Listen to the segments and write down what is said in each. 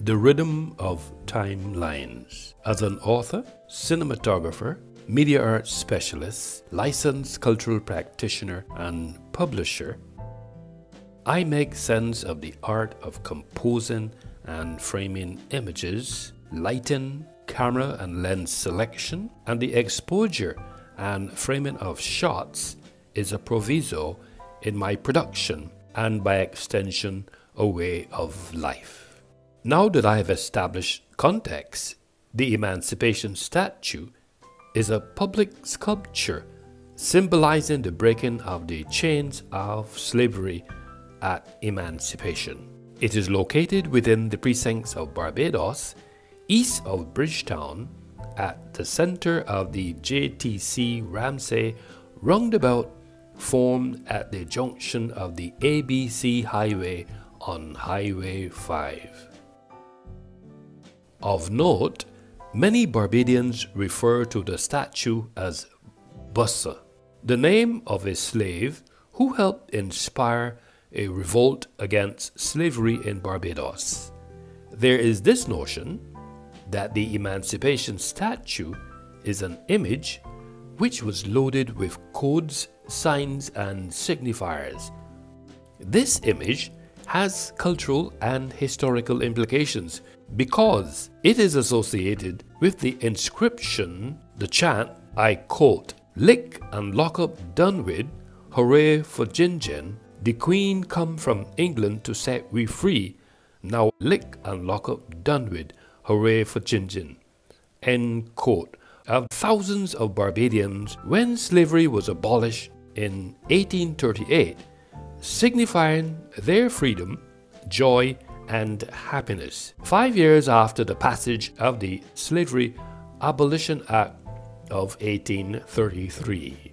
The Rhythm of Timelines. As an author, cinematographer, media arts specialist, licensed cultural practitioner, and publisher, I make sense of the art of composing and framing images, lighting, camera and lens selection, and the exposure and framing of shots is a proviso in my production and by extension a way of life. Now that I have established context, the Emancipation Statue is a public sculpture symbolizing the breaking of the chains of slavery at emancipation. It is located within the precincts of Barbados, east of Bridgetown, at the center of the JTC Ramsay roundabout formed at the junction of the ABC Highway on Highway 5. Of note, many Barbadians refer to the statue as Bussa, the name of a slave who helped inspire a revolt against slavery in Barbados. There is this notion that the Emancipation Statue is an image which was loaded with codes, signs, and signifiers. This image has cultural and historical implications because it is associated with the inscription, the chant, I quote, "Lick and lock up done with, hooray for Gin. The Queen come from England to set we free. Now lick and lock up done with, hooray for Gin." End quote. Of thousands of Barbadians when slavery was abolished in 1838, signifying their freedom, joy, and happiness. 5 years after the passage of the Slavery Abolition Act of 1833.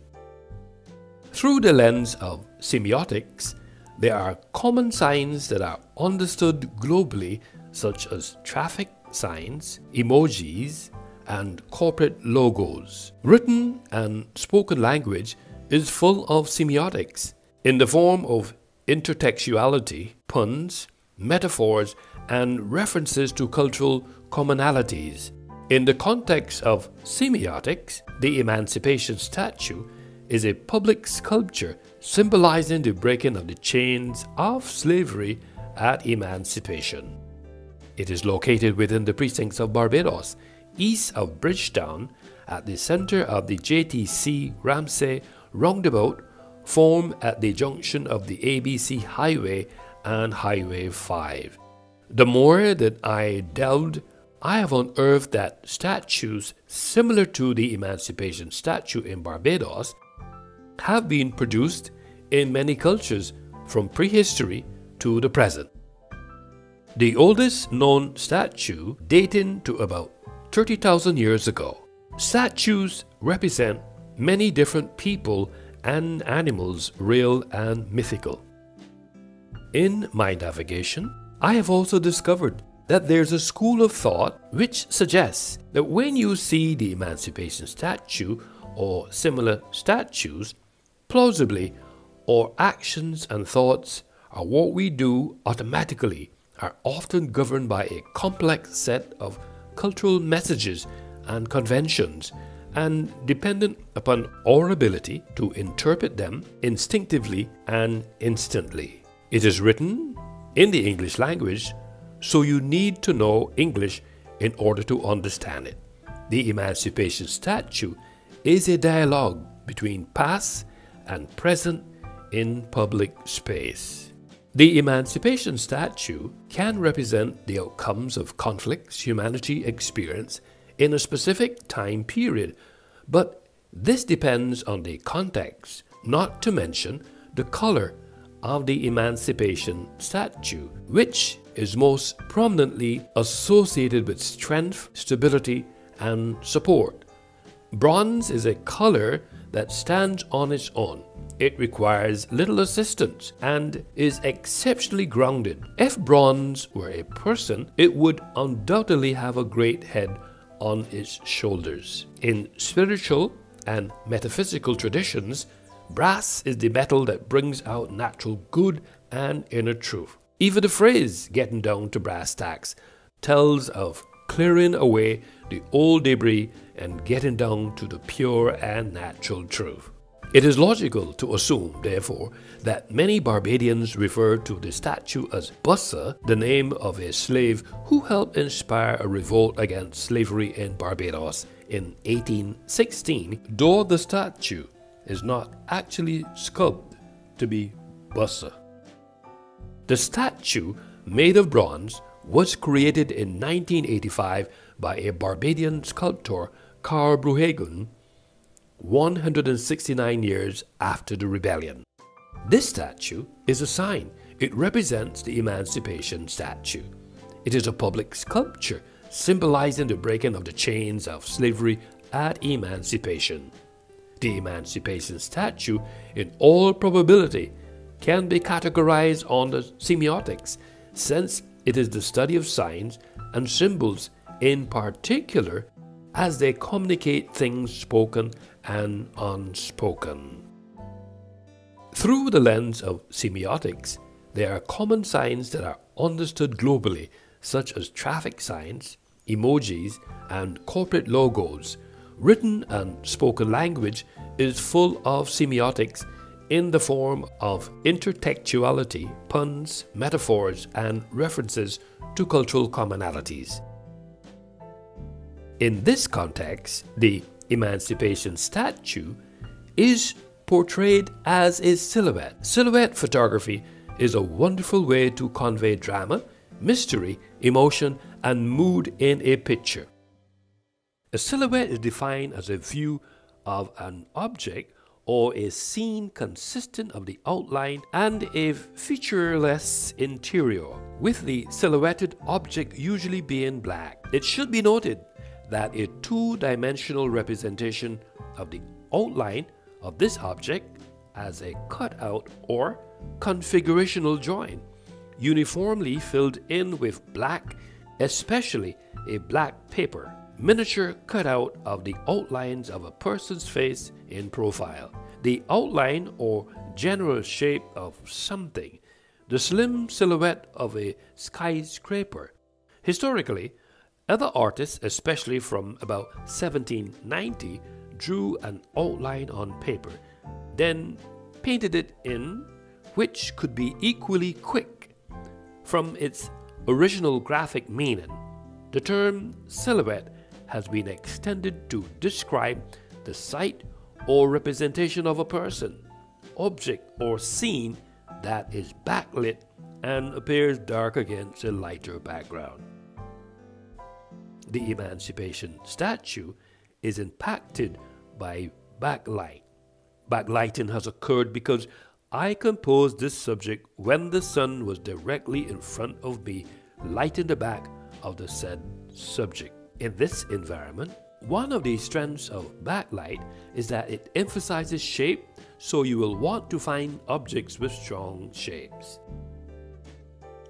Through the lens of semiotics, there are common signs that are understood globally, such as traffic signs, emojis, and corporate logos. Written and spoken language is full of semiotics in the form of intertextuality, puns, metaphors, and references to cultural commonalities. In the context of semiotics, the Emancipation Statue is a public sculpture symbolizing the breaking of the chains of slavery at emancipation. It is located within the precincts of Barbados, east of Bridgetown, at the center of the JTC Ramsay roundabout formed at the junction of the ABC Highway and Highway 5. The more that I delved, I have unearthed that statues similar to the Emancipation Statue in Barbados have been produced in many cultures from prehistory to the present. The oldest known statue dating to about 30,000 years ago. Statues represent many different people and animals, real and mythical. In my navigation, I have also discovered that there's a school of thought which suggests that when you see the Emancipation Statue or similar statues, plausibly our actions and thoughts are what we do automatically are often governed by a complex set of cultural messages and conventions and dependent upon our ability to interpret them instinctively and instantly. It is written in the English language, so you need to know English in order to understand it. The Emancipation Statue is a dialogue between past and present in public space. The Emancipation Statue can represent the outcomes of conflicts humanity experienced in a specific time period, but this depends on the context, not to mention the color of the Emancipation Statue, which is most prominently associated with strength, stability, and support. Bronze is a color that stands on its own. It requires little assistance and is exceptionally grounded. If bronze were a person, it would undoubtedly have a great head on its shoulders. In spiritual and metaphysical traditions, brass is the metal that brings out natural good and inner truth. Even the phrase "getting down to brass tacks" tells of clearing away the old debris and getting down to the pure and natural truth. It is logical to assume, therefore, that many Barbadians refer to the statue as Bussa, the name of a slave who helped inspire a revolt against slavery in Barbados in 1816, though the statue is not actually sculpted to be Bussa. The statue, made of bronze, was created in 1985 by a Barbadian sculptor, Carl Bruhagen, 169 years after the rebellion. This statue is a sign. It represents the Emancipation Statue. It is a public sculpture symbolizing the breaking of the chains of slavery at emancipation. The Emancipation Statue, in all probability, can be categorized under semiotics, since it is the study of signs and symbols in particular as they communicate things spoken and unspoken. Through the lens of semiotics, there are common signs that are understood globally, such as traffic signs, emojis, and corporate logos. Written and spoken language is full of semiotics in the form of intertextuality, puns, metaphors, and references to cultural commonalities. In this context, the Emancipation Statue is portrayed as a silhouette. Silhouette photography is a wonderful way to convey drama, mystery, emotion, and mood in a picture. A silhouette is defined as a view of an object or a scene consistent of the outline and a featureless interior, with the silhouetted object usually being black. It should be noted that a two-dimensional representation of the outline of this object as a cutout or configurational drawing, uniformly filled in with black, especially a black paper, miniature cutout of the outlines of a person's face in profile, the outline or general shape of something, the slim silhouette of a skyscraper. Historically, other artists, especially from about 1790, drew an outline on paper, then painted it in, which could be equally quick. From its original graphic meaning, the term silhouette has been extended to describe the sight or representation of a person, object, or scene that is backlit and appears dark against a lighter background. The Emancipation Statue is impacted by backlight. Backlighting has occurred because I composed this subject when the sun was directly in front of me, lighting the back of the said subject. In this environment, one of the strengths of backlight is that it emphasizes shape, so you will want to find objects with strong shapes.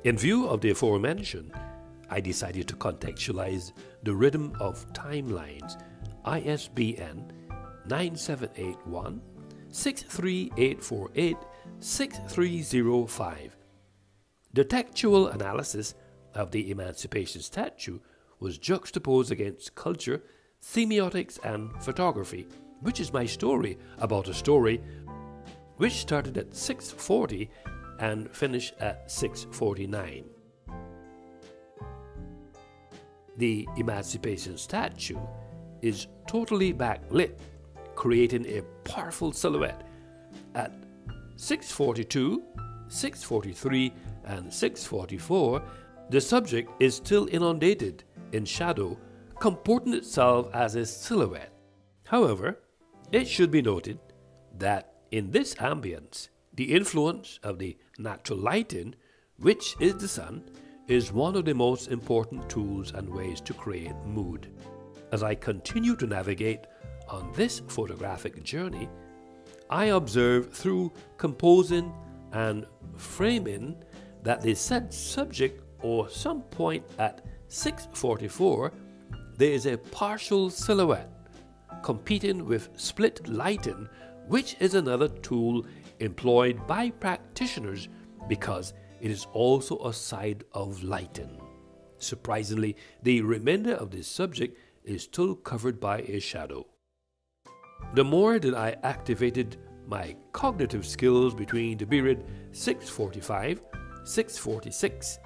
In view of the aforementioned, I decided to contextualize the rhythm of timelines, ISBN 9781 63848 6305. The textual analysis of the Emancipation Statue was juxtaposed against culture, semiotics, and photography, which is my story about a story which started at 6:40 and finished at 6:49. The Emancipation Statue is totally backlit, creating a powerful silhouette. At 6:42, 6:43, and 6:44, the subject is still inundated in shadow, comporting itself as a silhouette. However, it should be noted that in this ambience, the influence of the natural lighting, which is the sun, is one of the most important tools and ways to create mood. As I continue to navigate on this photographic journey, I observe through composing and framing that the said subject, or some point at 6:44, there is a partial silhouette competing with split lighting, which is another tool employed by practitioners because it is also a side of lighting. Surprisingly, the remainder of this subject is still covered by a shadow. The more that I activated my cognitive skills between the period 645, 646,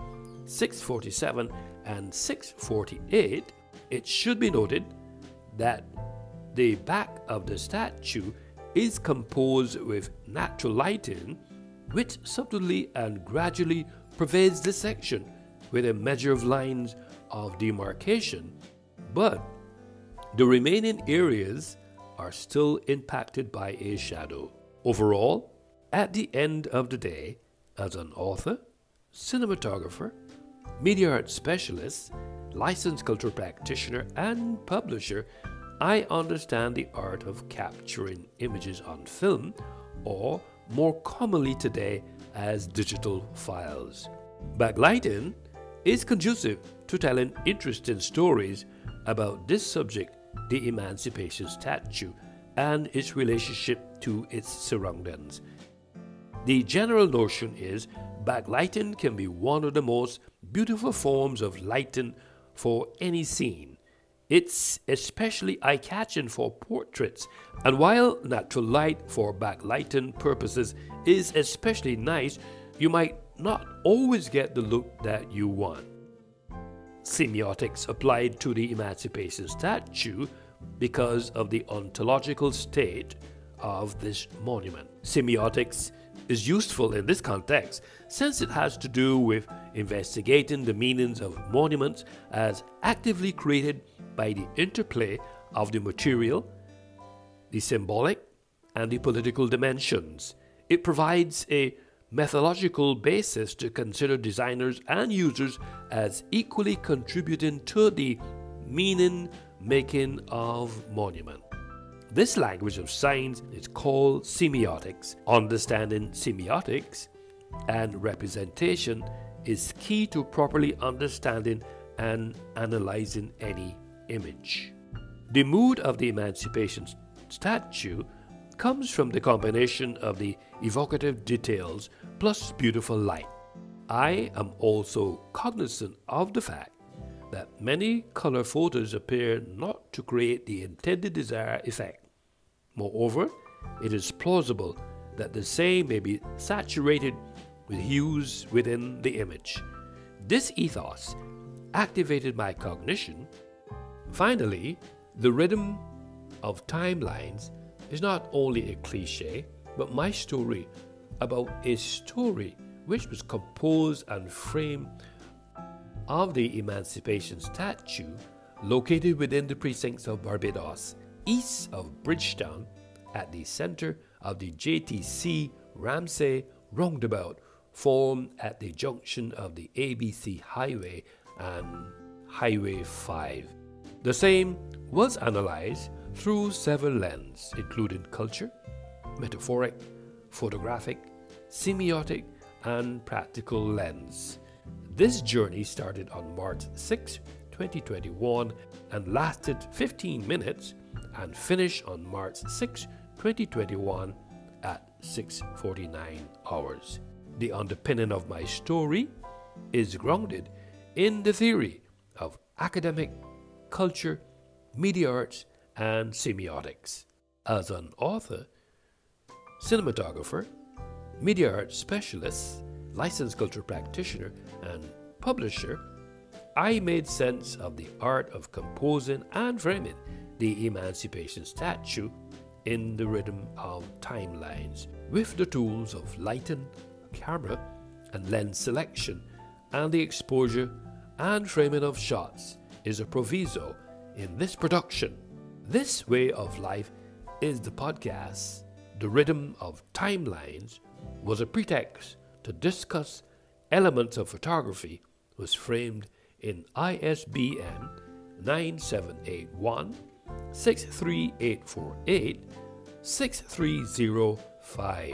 647, and 648, it should be noted that the back of the statue is composed with natural lighting, which subtly and gradually pervades the section with a measure of lines of demarcation, but the remaining areas are still impacted by a shadow. Overall, at the end of the day, as an author, cinematographer, media art specialist, licensed cultural practitioner, and publisher, I understand the art of capturing images on film, or more commonly today as digital files. Backlighting is conducive to telling interesting stories about this subject, the Emancipation Statue, and its relationship to its surroundings. The general notion is backlighting can be one of the most beautiful forms of lighting for any scene. It's especially eye-catching for portraits, and while natural light for backlighting purposes is especially nice, you might not always get the look that you want. Semiotics applied to the Emancipation Statue because of the ontological state of this monument. Semiotics is useful in this context since it has to do with investigating the meanings of monuments as actively created by the interplay of the material, the symbolic, and the political dimensions. It provides a methodological basis to consider designers and users as equally contributing to the meaning-making of monument. This language of science is called semiotics. Understanding semiotics and representation is key to properly understanding and analyzing any image. The mood of the Emancipation Statue comes from the combination of the evocative details plus beautiful light. I am also cognizant of the fact that many color photos appear not to create the intended desired effect. Moreover, it is plausible that the same may be saturated with hues within the image. This ethos activated my cognition. Finally, the rhythm of timelines is not only a cliche, but my story about a story which was composed and framed of the Emancipation Statue located within the precincts of Barbados, east of Bridgetown, at the center of the JTC Ramsay roundabout formed at the junction of the ABC Highway and Highway 5. The same was analyzed through several lenses, including culture, metaphoric, photographic, semiotic, and practical lens. This journey started on March 6, 2021 and lasted 15 minutes and finished on March 6, 2021 at 6:49 hours. The underpinning of my story is grounded in the theory of academic, culture, media arts, and semiotics. As an author, cinematographer, media arts specialist, licensed cultural practitioner, and publisher, I made sense of the art of composing and framing the Emancipation Statue in the rhythm of timelines with the tools of lighting, camera, and lens selection, and the exposure and framing of shots is a proviso in this production. This way of life is the podcast. The rhythm of timelines was a pretext to discuss elements of photography was framed in ISBN 9781 63848 6305.